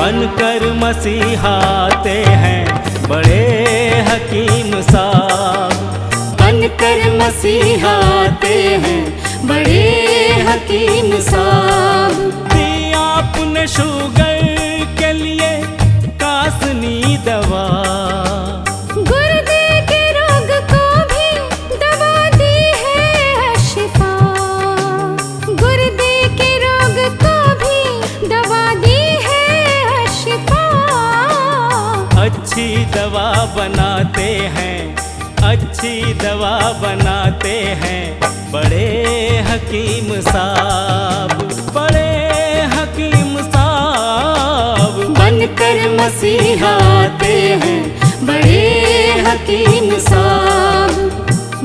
बनकर मसीहाते हैं बड़े हकीम साहब। बनकर मसीहाते हैं बड़े हकीम साहब। दिया आपने शुगर के लिए कासनी दवा, गुर्दे के रोग को भी दवा दी है शिफा। गुर्दे के रोग को भी दवा दी है शिफा। अच्छी दवा बनाते हैं, अच्छी दवा बनाते हैं बड़े हकीम साहब, बड़े हकीम साहब। बनकर मसीहाते हैं बड़े हकीम साहब।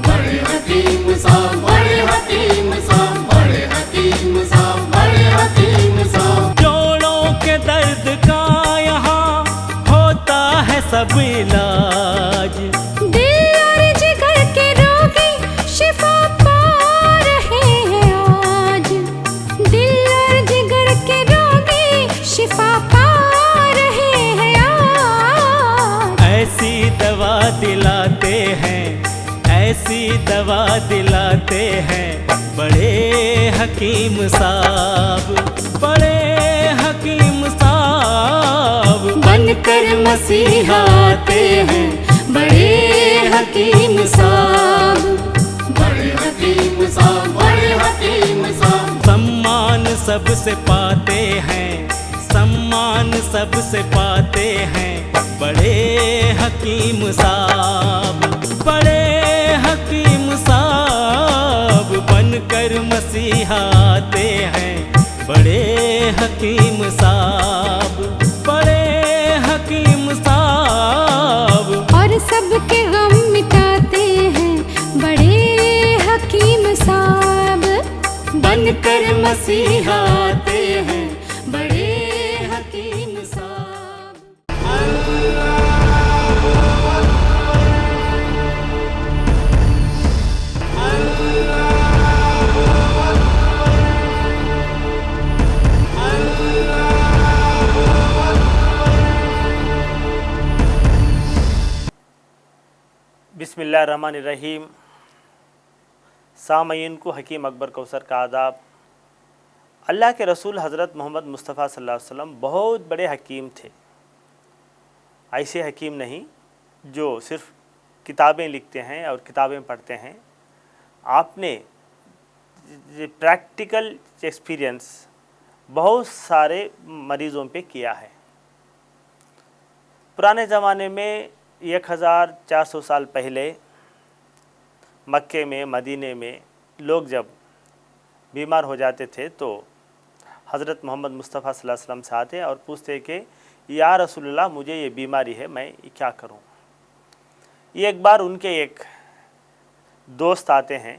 बड़े हकीम साहब, बड़े हकीम साहब, बड़े हकीम साहब, बड़े हकीम साहब। जोड़ों के दर्द का यहाँ होता है सब इलाज, दिल और जिगर के रोगी शिफा पा रहे हैं आज। दिल और जिगर के रोगी शिफा पा रहे हैं आज। ऐसी दवा दिलाते हैं, ऐसी दवा दिलाते हैं बड़े हकीम साहब, बड़े हकीम साहब। बनकर मसीहाते हैं बड़े हकीम साहब। बड़े हकीम साहब, बड़े हकीम साहब। सम्मान सबसे पाते हैं, सम्मान सबसे पाते हैं बड़े हकीम साहब, बड़े हकीम साहब। बनकर मसीहाते हैं बड़े हकीम साहब, बड़े हकीम साहब। और सबके गम मिटाते हैं बड़े हकीम साहब। बनकर मसीहाते हैं बड़े हकीम साहब। बिस्मिल्लाहिर्रहमानिर्रहीम। सामईन को हकीम अकबर कौसर का आदाब। अल्लाह के रसूल हज़रत मोहम्मद मुस्तफ़ा सल्लल्लाहु अलैहि वसल्लम बहुत बड़े हकीम थे। ऐसे हकीम नहीं जो सिर्फ़ किताबें लिखते हैं और किताबें पढ़ते हैं। आपने प्रैक्टिकल एक्सपीरियंस बहुत सारे मरीज़ों पे किया है। पुराने ज़माने में 1400 साल पहले मक्के में, मदीने में लोग जब बीमार हो जाते थे तो हज़रत मोहम्मद मुस्तफ़ा सल्लल्लाहु अलैहि वसल्लम से आते और पूछते कि या रसूलल्लाह मुझे ये बीमारी है, मैं क्या करूं। एक बार उनके एक दोस्त आते हैं,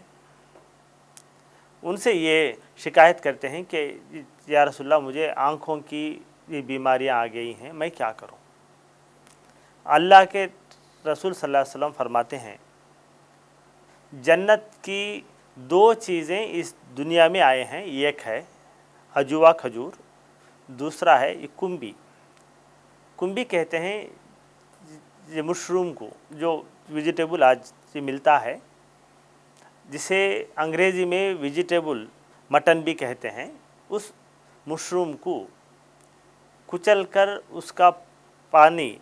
उनसे ये शिकायत करते हैं कि या रसूलल्लाह मुझे आँखों की ये बीमारियां आ गई हैं, मैं क्या करूं। अल्लाह के रसूल सल्लल्लाहु अलैहि वसल्लम फरमाते हैं जन्नत की दो चीज़ें इस दुनिया में आए हैं, एक है अजवा खजूर, दूसरा है ये कुंभी। कुंभी कहते हैं ये मशरूम को, जो वेजिटेबल आज मिलता है, जिसे अंग्रेज़ी में वेजिटेबल मटन भी कहते हैं। उस मशरूम को कुचलकर उसका पानी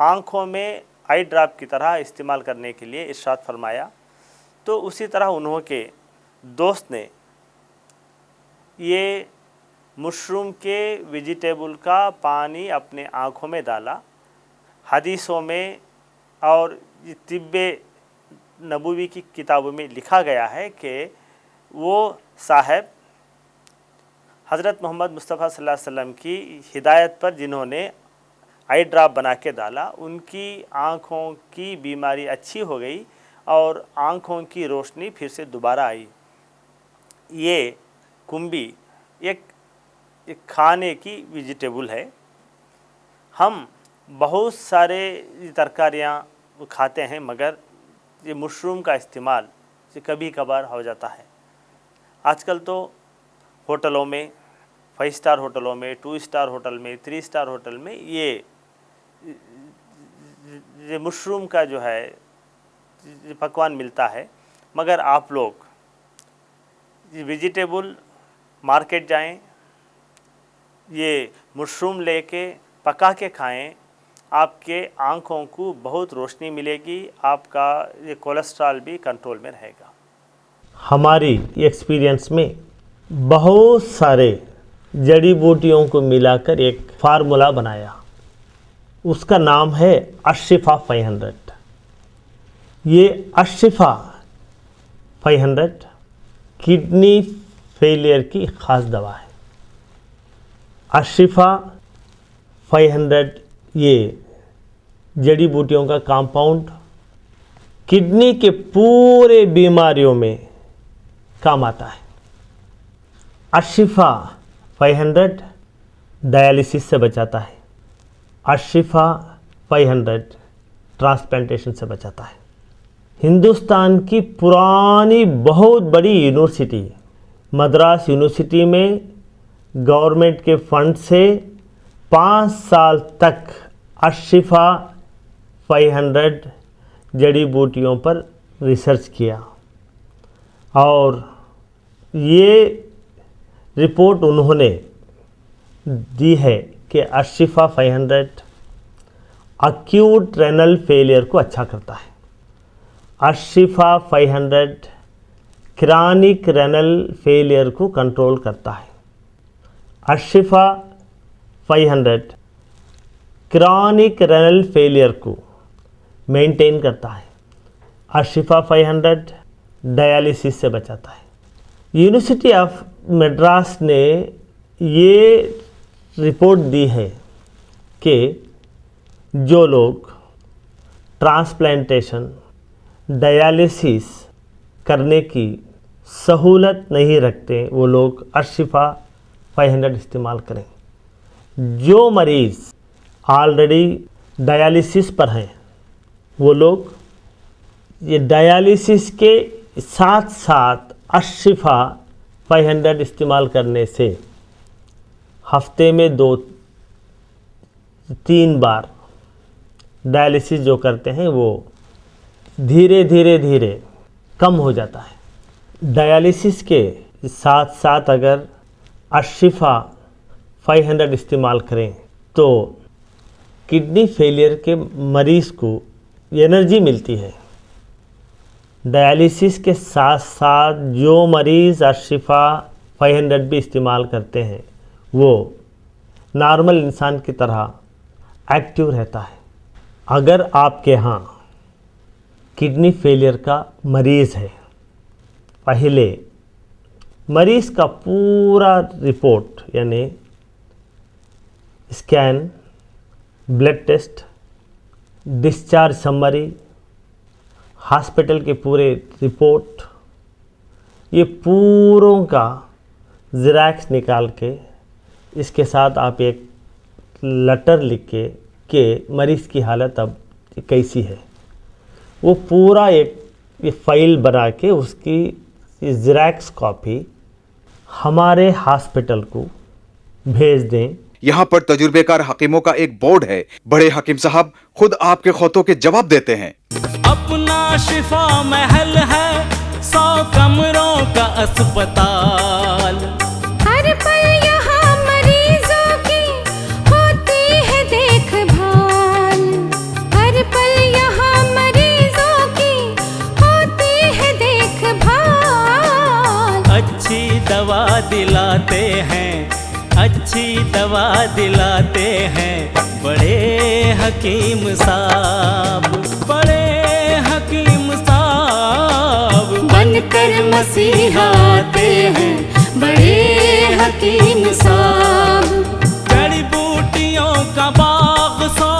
आँखों में आई ड्रॉप की तरह इस्तेमाल करने के लिए इरशाद फरमाया। तो उसी तरह उन्होंने दोस्त ने ये मशरूम के वेजिटेबल का पानी अपने आँखों में डाला। हदीसों में और तिब्बे नबूवी की किताबों में लिखा गया है कि वो साहब हज़रत मोहम्मद मुस्तफ़ा सल्लल्लाहु अलैहि वसल्लम की हिदायत पर जिन्होंने आई ड्रॉप बना के डाला, उनकी आँखों की बीमारी अच्छी हो गई और आँखों की रोशनी फिर से दोबारा आई। ये कुंभी एक खाने की वेजिटेबल है। हम बहुत सारे तरकारियाँ खाते हैं, मगर ये मशरूम का इस्तेमाल कभी कभार हो जाता है। आजकल तो होटलों में, 5 स्टार होटलों में, 2 स्टार होटल में, 3 स्टार होटल में ये मशरूम का जो है पकवान मिलता है। मगर आप लोग वेजिटेबल मार्केट जाएं, ये मशरूम लेके पका के खाएं, आपके आँखों को बहुत रोशनी मिलेगी, आपका ये कोलेस्ट्रॉल भी कंट्रोल में रहेगा। हमारी एक्सपीरियंस में बहुत सारे जड़ी बूटियों को मिलाकर एक फार्मूला बनाया, उसका नाम है अशिफा 500। ये अशिफा 500 किडनी फेलियर की ख़ास दवा है। अशिफा 500 ये जड़ी बूटियों का कंपाउंड किडनी के पूरे बीमारियों में काम आता है। अशिफा 500 डायलिसिस से बचाता है। अशिफा 500 ट्रांसप्लांटेशन से बचाता है। हिंदुस्तान की पुरानी बहुत बड़ी यूनिवर्सिटी मद्रास यूनिवर्सिटी में गवर्नमेंट के फंड से 5 साल तक अशिफा 500 जड़ी बूटियों पर रिसर्च किया और ये रिपोर्ट उन्होंने दी है कि अशिफा 500 अक्यूट रेनल फेलियर को अच्छा करता है। अशिफा 500 क्रॉनिक रेनल फेलियर को कंट्रोल करता है। अशिफा 500 क्रॉनिक रेनल फेलियर को मेंटेन करता है। अशिफा 500 डायलिसिस से बचाता है। यूनिवर्सिटी ऑफ मद्रास ने ये रिपोर्ट दी है कि जो लोग ट्रांसप्लांटेशन डायलिसिस करने की सहूलत नहीं रखते वो लोग अशिफा 500 इस्तेमाल करें। जो मरीज़ ऑलरेडी डायलिसिस पर हैं वो लोग ये डायलिसिस के साथ साथ अशिफा 500 इस्तेमाल करने से हफ्ते में 2-3 बार डायलिसिस जो करते हैं वो धीरे धीरे कम हो जाता है। डायलिसिस के साथ साथ अगर अशिफा 500 इस्तेमाल करें तो किडनी फेलियर के मरीज़ को एनर्जी मिलती है। डायलिसिस के साथ साथ जो मरीज़ अशिफा 500 भी इस्तेमाल करते हैं वो नॉर्मल इंसान की तरह एक्टिव रहता है। अगर आपके यहाँ किडनी फेलियर का मरीज़ है, पहले मरीज़ का पूरा रिपोर्ट यानी scan, blood test, discharge summary, hospital के पूरे रिपोर्ट, ये पूरों का ज़ेरॉक्स निकाल के इसके साथ आप एक लेटर लिख के मरीज़ की हालत अब कैसी है वो पूरा एक फाइल बना के उसकी ज़ेरॉक्स कॉपी हमारे हॉस्पिटल को भेज दें। यहाँ पर तजुर्बेकार हकीमों का एक बोर्ड है। बड़े हकीम साहब खुद आपके खौतों के जवाब देते हैं। अपना शिफा महल है 100 कमरों का अस्पताल। हर पल यहाँ मरीजों की होती है देखभाल। हर पल यहाँ मरीजों की होती है देखभाल। अच्छी दवा दिलाते हैं, अच्छी दवा दिलाते हैं बड़े हकीम साहब, बड़े हकीम साहब बनकर मसीहा आते हैं बड़े हकीम साहब। जड़ी बूटियों का बाग 100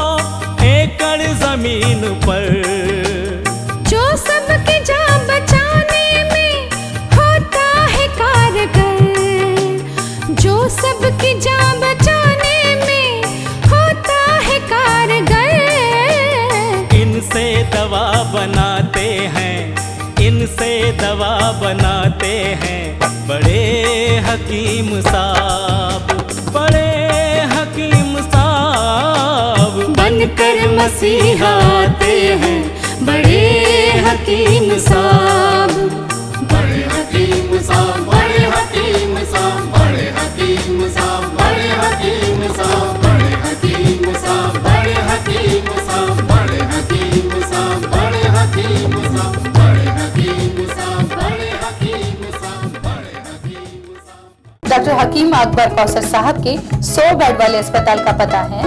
एकड़ जमीन पर, जो सबकी जान बचाने में होता है कारगर। जो सबकी जान बचाने में होता है कारगर। इनसे दवा बनाते हैं, इनसे दवा बनाते हैं बड़े हकीम साहब। बड़े हकीम साहब बनकर मसीहा आते हैं बड़े हकीम साहब। बड़े हकीम साहब, बड़े हकीम साहब, बड़े हकीम साहब, बड़े हकीम साहब, बड़े हकीम साहब, बड़े हकीम साहब, बड़े हकीम साहब, बड़े हकीम साहब, बड़े हकीम साहब, बड़े हकीम साहब, बड़े हकीम साहब। डॉक्टर हकीम अकबर कौसर साहब के 100 बेड वाले अस्पताल का पता है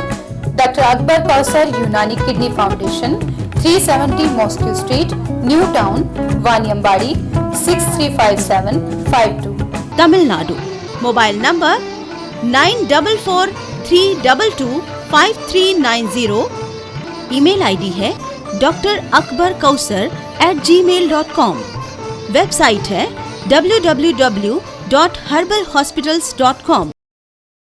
doctor Akbar Kausar Unani kidney foundation, 370 mosque street, new town, Vaniyambadi, 635752, Tamil Nadu. Mobile number 9443225390। Email ID है drakbarkausar@gmail.com। वेबसाइट है www.herbalhospitals.com।